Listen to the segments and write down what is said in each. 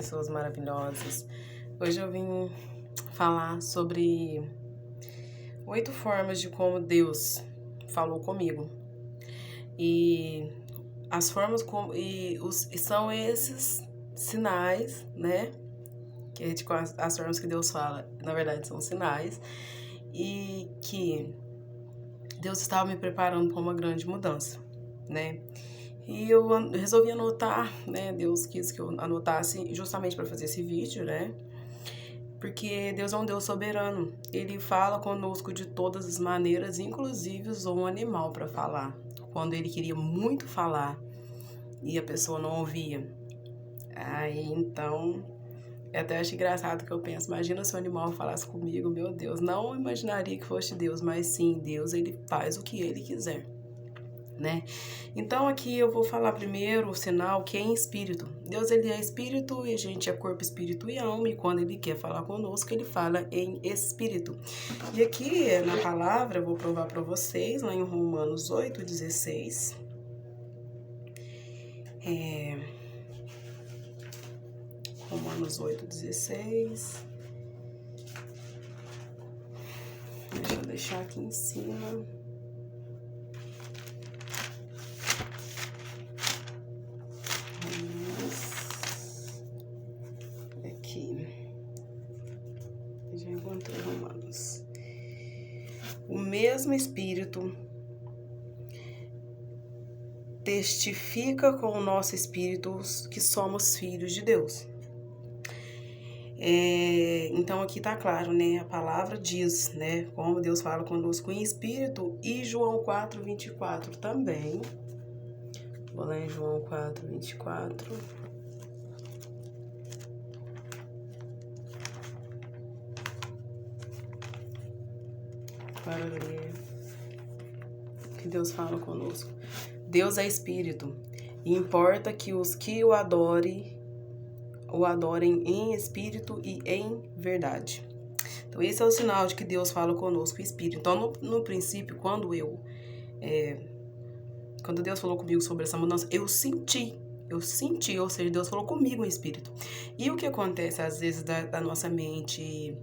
pessoas maravilhosas. Hoje eu vim falar sobre 8 formas de como Deus falou comigo. E as formas como e são esses sinais, né? Que a gente, as formas que Deus fala, na verdade, são sinais, e que Deus estava me preparando para uma grande mudança, né? E eu resolvi anotar, né? Deus quis que eu anotasse justamente para fazer esse vídeo, né? Porque Deus é um Deus soberano. Ele fala conosco de todas as maneiras, inclusive usou um animal para falar. Quando ele queria muito falar e a pessoa não ouvia. Aí então, eu até acho engraçado que eu penso, imagina se o animal falasse comigo, meu Deus, não imaginaria que fosse Deus, mas sim, Deus, ele faz o que ele quiser, né? Então aqui eu vou falar primeiro o sinal que é em espírito. Deus, ele é espírito e a gente é corpo, espírito e alma, e quando ele quer falar conosco, ele fala em espírito. E aqui na palavra, eu vou provar para vocês, lá em Romanos 8:16. Romanos 8:16. Deixa eu deixar aqui em cima. Aqui. Já encontrei Romanos. O mesmo Espírito testifica com o nosso espírito que somos filhos de Deus. Então aqui tá claro, né? A palavra diz, né? Como Deus fala conosco em espírito. E João 4:24 também. Vou lá em João 4:24. Para ler que Deus fala conosco. Deus é espírito. E importa que os que o adorem em espírito e em verdade. Então, esse é o sinal de que Deus fala conosco, espírito. Então, no princípio, quando Deus falou comigo sobre essa mudança, eu senti, ou seja, Deus falou comigo em espírito. E o que acontece, às vezes, da nossa mente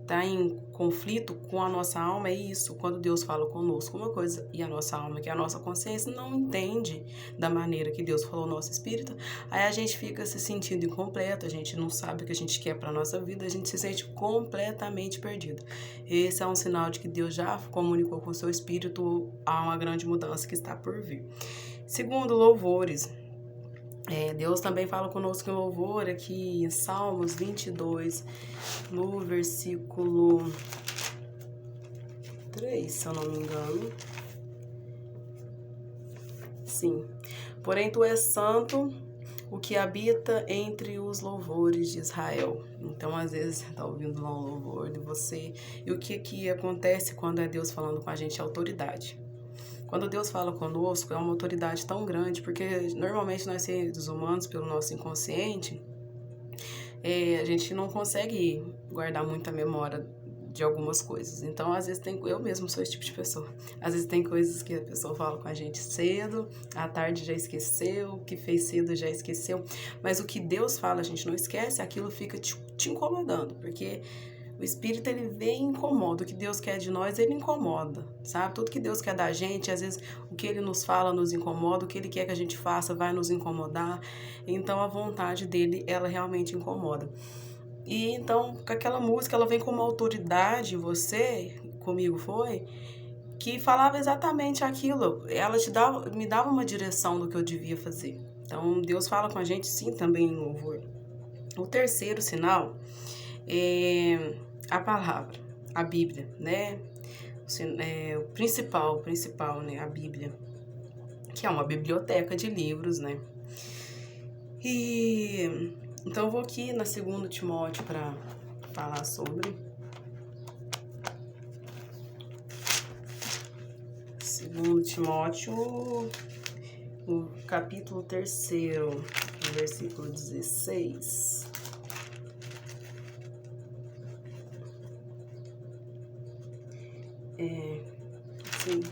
tá em conflito com a nossa alma, é isso, quando Deus fala conosco uma coisa e a nossa alma, que é a nossa consciência, não entende da maneira que Deus falou no nosso espírito, aí a gente fica se sentindo incompleto, a gente não sabe o que a gente quer para nossa vida, a gente se sente completamente perdido. Esse é um sinal de que Deus já comunicou com o seu espírito, há uma grande mudança que está por vir. Segundo, louvores. Deus também fala conosco em louvor aqui em Salmos 22, no versículo 3, se eu não me engano. Sim. Porém, tu és santo, o que habita entre os louvores de Israel. Então, às vezes, você está ouvindo lá um louvor de você. E o que acontece quando é Deus falando com a gente? É autoridade. Quando Deus fala conosco, é uma autoridade tão grande, porque normalmente nós seres humanos, pelo nosso inconsciente, a gente não consegue guardar muita memória de algumas coisas. Então, às vezes, eu mesmo sou esse tipo de pessoa. Às vezes tem coisas que a pessoa fala com a gente cedo, à tarde já esqueceu, o que fez cedo já esqueceu. Mas o que Deus fala, a gente não esquece, aquilo fica te incomodando, porque o Espírito, ele vem e incomoda. O que Deus quer de nós, ele incomoda, sabe? Tudo que Deus quer da gente, às vezes, o que ele nos fala nos incomoda, o que ele quer que a gente faça vai nos incomodar. Então, a vontade dele, ela realmente incomoda. E, então, com aquela música, ela vem com uma autoridade em você, comigo foi, que falava exatamente aquilo. Ela me dava uma direção do que eu devia fazer. Então, Deus fala com a gente, sim, também em louvor. O terceiro sinal é a palavra, a Bíblia, né? O principal, né? A Bíblia, que é uma biblioteca de livros, né? E então eu vou aqui na 2 Timóteo para falar sobre 2 Timóteo, no capítulo 3º, no versículo 16. Sim,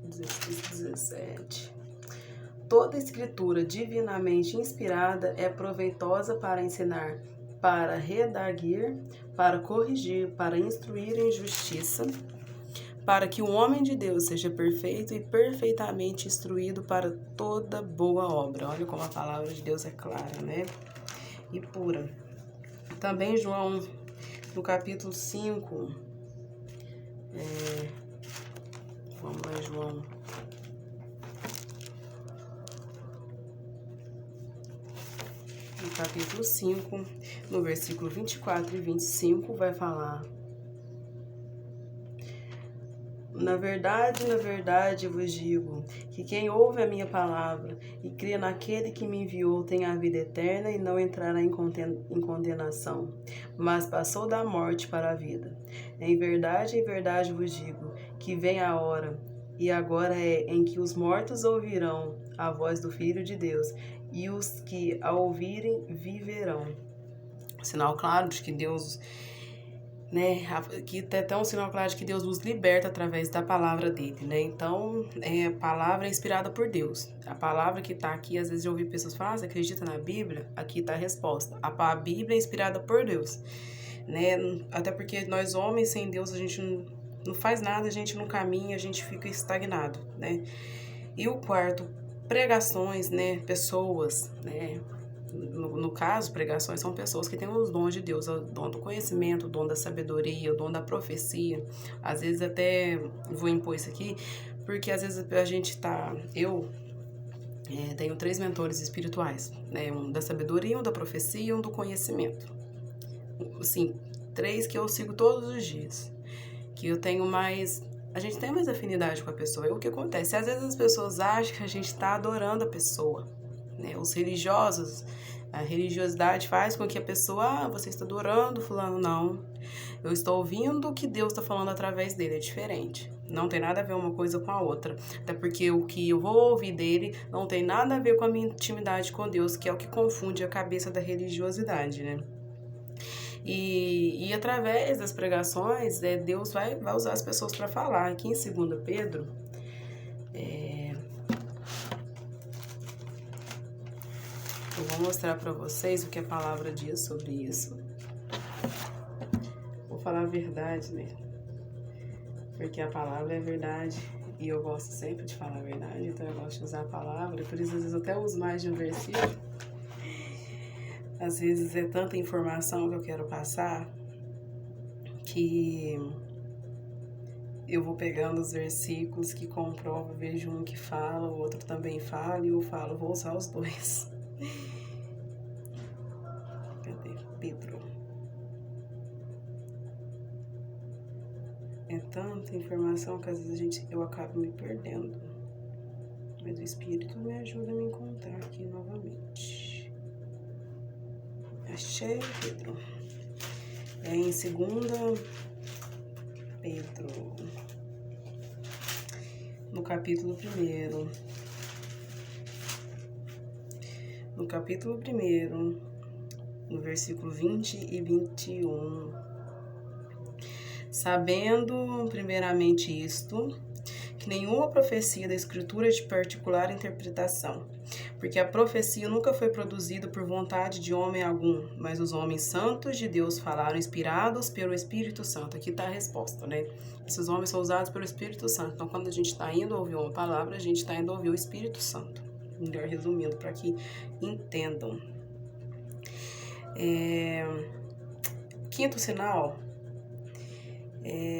16, 17. toda escritura divinamente inspirada é proveitosa para ensinar, para redarguir, para corrigir, para instruir em justiça, para que o homem de Deus seja perfeito e perfeitamente instruído para toda boa obra. Olha como a palavra de Deus é clara, né? E pura. Também João, no capítulo 5, vamos lá, João. No capítulo 5, no versículo 24 e 25, vai falar: na verdade vos digo, que quem ouve a minha palavra e crê naquele que me enviou tem a vida eterna e não entrará em condenação, mas passou da morte para a vida. Em verdade vos digo, que vem a hora, e agora é, em que os mortos ouvirão a voz do Filho de Deus, e os que a ouvirem viverão. Sinal claro de que Deus, né, que é até um sinal claro de que Deus nos liberta através da palavra dele, né? Então, a palavra é inspirada por Deus. A palavra que tá aqui, às vezes eu ouvi pessoas falar: você acredita na Bíblia? Aqui tá a resposta. A Bíblia é inspirada por Deus, né? Até porque nós homens sem Deus, a gente não faz nada, a gente não caminha, a gente fica estagnado, né? E o quarto, pregações, né? Pessoas, né? No caso, pregações são pessoas que têm os dons de Deus, o dom do conhecimento, o dom da sabedoria, o dom da profecia. Às vezes até vou impor isso aqui, porque às vezes a gente tá... Eu tenho 3 mentores espirituais, né? Um da sabedoria, um da profecia e um do conhecimento. Assim, 3 que eu sigo todos os dias. Que eu tenho mais... A gente tem mais afinidade com a pessoa. E o que acontece? Às vezes as pessoas acham que a gente está adorando a pessoa, né? Os religiosos, a religiosidade faz com que a pessoa, você está adorando fulano. Não, eu estou ouvindo o que Deus está falando através dele, é diferente. Não tem nada a ver uma coisa com a outra. Até porque o que eu vou ouvir dele não tem nada a ver com a minha intimidade com Deus, que é o que confunde a cabeça da religiosidade, né? E através das pregações, Deus vai usar as pessoas para falar. Aqui em 2 Pedro, eu vou mostrar para vocês o que a palavra diz sobre isso. Vou falar a verdade, né? Porque a palavra é verdade. E eu gosto sempre de falar a verdade, então eu gosto de usar a palavra. Por isso, às vezes, eu até uso mais de um versículo. Às vezes é tanta informação que eu quero passar que eu vou pegando os versículos que comprovam, vejo um que fala, o outro também fala, e eu falo, vou usar os dois. Cadê? Pedro. É tanta informação que às vezes eu acabo me perdendo. Mas o Espírito me ajuda a me encontrar aqui novamente. Achei, Pedro. É em 2 Pedro, no capítulo 1. No capítulo 1, no versículo 20 e 21. Sabendo, primeiramente, isto, que nenhuma profecia da Escritura é de particular interpretação, porque a profecia nunca foi produzida por vontade de homem algum, mas os homens santos de Deus falaram, inspirados pelo Espírito Santo. Aqui está a resposta, né? Esses homens são usados pelo Espírito Santo. Então, quando a gente está indo ouvir uma palavra, a gente está indo ouvir o Espírito Santo. Melhor resumindo, para que entendam. Quinto sinal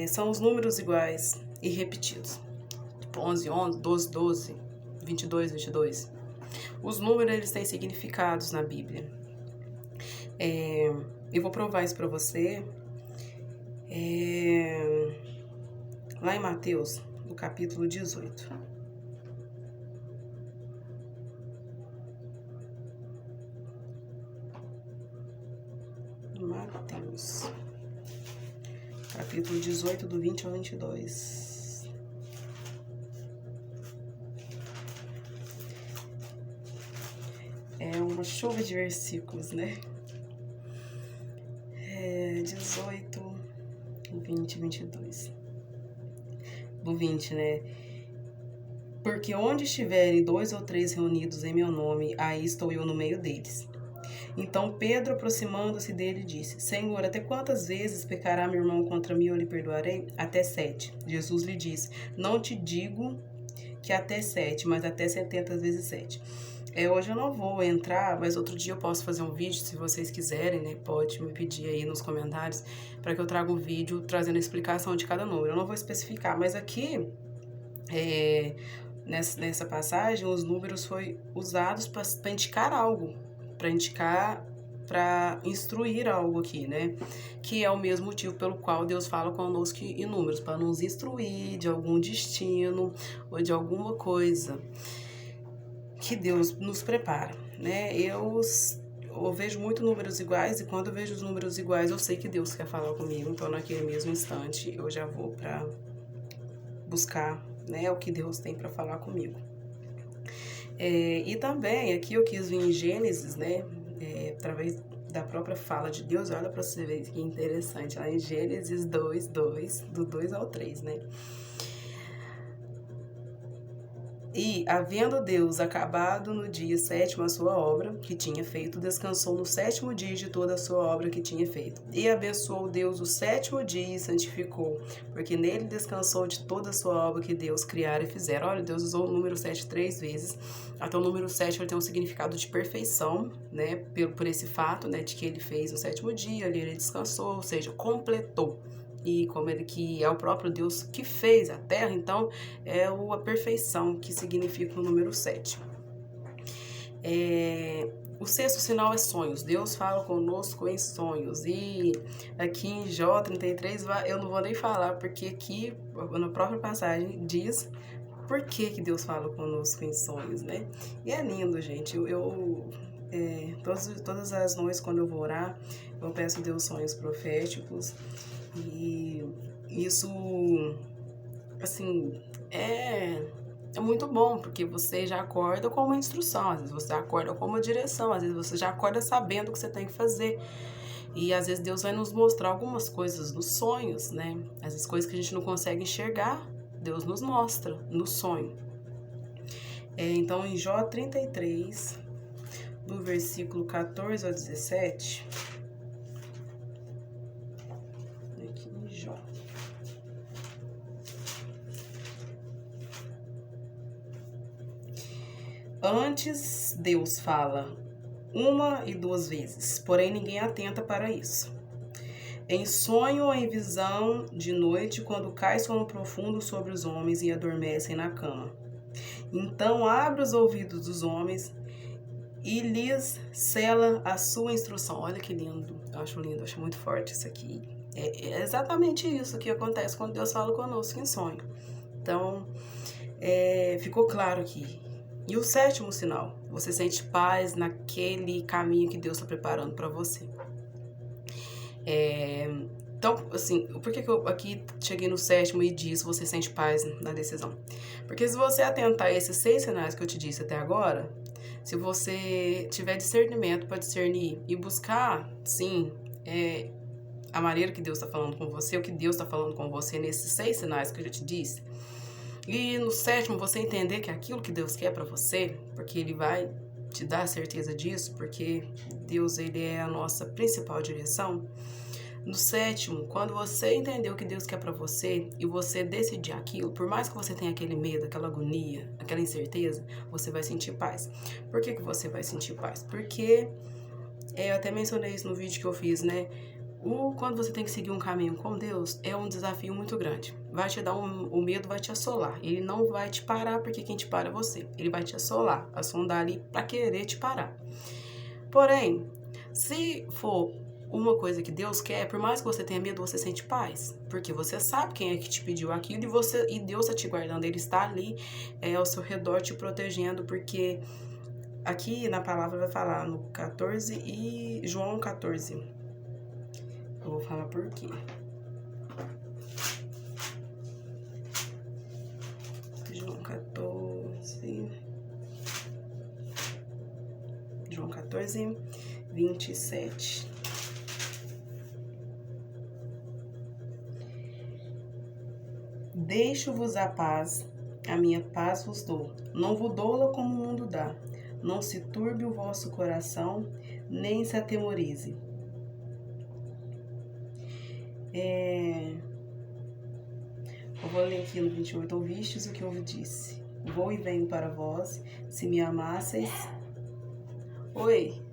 são os números iguais e repetidos. Tipo 11, 11, 12, 12, 22, 22. Os números, eles têm significados na Bíblia. Eu vou provar isso para você. Lá em Mateus, no capítulo 18. Mateus, capítulo 18, do 20 ao 22. É uma chuva de versículos, né? 18, 20, 22. Do 20, né? Porque onde estiverem 2 ou 3 reunidos em meu nome, aí estou eu no meio deles. Então Pedro, aproximando-se dele, disse: Senhor, até quantas vezes pecará meu irmão contra mim e eu lhe perdoarei? Até 7. Jesus lhe disse: Não te digo que até 7, mas até 70 vezes 7. Hoje eu não vou entrar, mas outro dia eu posso fazer um vídeo, se vocês quiserem, né? Pode me pedir aí nos comentários para que eu traga um vídeo trazendo a explicação de cada número. Eu não vou especificar, mas aqui, nessa passagem, os números foram usados para indicar algo, para instruir algo aqui, né? Que é o mesmo motivo pelo qual Deus fala conosco em números, para nos instruir de algum destino ou de alguma coisa que Deus nos prepara, né? Eu vejo muito números iguais, e quando eu vejo os números iguais, eu sei que Deus quer falar comigo. Então, naquele mesmo instante, eu já vou para buscar, né, o que Deus tem para falar comigo. E também, aqui eu quis vir em Gênesis, né, através da própria fala de Deus. Olha para você ver que interessante, lá em Gênesis 2:2, do 2 ao 3, né? E, havendo Deus acabado no dia 7º a sua obra que tinha feito, descansou no 7º dia de toda a sua obra que tinha feito. E abençoou Deus o 7º dia e santificou, porque nele descansou de toda a sua obra que Deus criara e fizera. Olha, Deus usou o número 7 3 vezes. Até o número 7 ele tem um significado de perfeição, né? Por esse fato, né, de que ele fez no 7º dia, ali ele descansou, ou seja, completou. E como ele que é o próprio Deus que fez a terra, então é a perfeição que significa o número 7. O 6º sinal é sonhos. Deus fala conosco em sonhos. E aqui em Jó 33, eu não vou nem falar, porque aqui na própria passagem diz por que Deus fala conosco em sonhos, né? E é lindo, gente. Todas as noites, quando eu vou orar, eu peço a Deus sonhos proféticos. E isso, assim, é muito bom, porque você já acorda com uma instrução, às vezes você acorda com uma direção, às vezes você já acorda sabendo o que você tem que fazer. E às vezes Deus vai nos mostrar algumas coisas nos sonhos, né? Às vezes coisas que a gente não consegue enxergar, Deus nos mostra no sonho. Então, em Jó 33, do versículo 14 ao 17... Antes, Deus fala 1 e 2 vezes, porém ninguém atenta para isso. Em sonho ou em visão de noite, quando cai sono profundo sobre os homens e adormecem na cama. Então abre os ouvidos dos homens e lhes sela a sua instrução. Olha que lindo, eu acho muito forte isso aqui. É exatamente isso que acontece quando Deus fala conosco em sonho. Então, ficou claro aqui. E o 7º sinal, você sente paz naquele caminho que Deus está preparando para você. Então, assim, por que eu aqui cheguei no 7º e diz você sente paz na decisão? Porque se você atentar a esses 6 sinais que eu te disse até agora, se você tiver discernimento para discernir e buscar, sim, a maneira que Deus está falando com você, o que Deus está falando com você nesses 6 sinais que eu já te disse, e no 7º você entender que é aquilo que Deus quer para você, porque Ele vai te dar a certeza disso, porque Deus, Ele é a nossa principal direção. No 7º, quando você entender o que Deus quer para você e você decidir aquilo, por mais que você tenha aquele medo, aquela agonia, aquela incerteza, você vai sentir paz. Por que você vai sentir paz? Porque, eu até mencionei isso no vídeo que eu fiz, né? Quando você tem que seguir um caminho com Deus, é um desafio muito grande. Vai te dar o medo vai te assolar. Ele não vai te parar, porque quem te para é você. Ele vai te assolar, assondar ali para querer te parar. Porém, se for uma coisa que Deus quer, por mais que você tenha medo, você sente paz. Porque você sabe quem é que te pediu aquilo e Deus está te guardando. Ele está ali ao seu redor te protegendo, porque aqui na palavra vai falar no 14 e João 14. Eu vou falar por quê. João 14, 27. Deixo-vos a paz, A minha paz vos dou, não vos dou-la como o mundo dá. Não se turbe o vosso coração, nem se atemorize. Eu vou ler aqui no 28. Ouvistes o que eu vos disse. Vou e venho para vós, se me amasseis. Oi!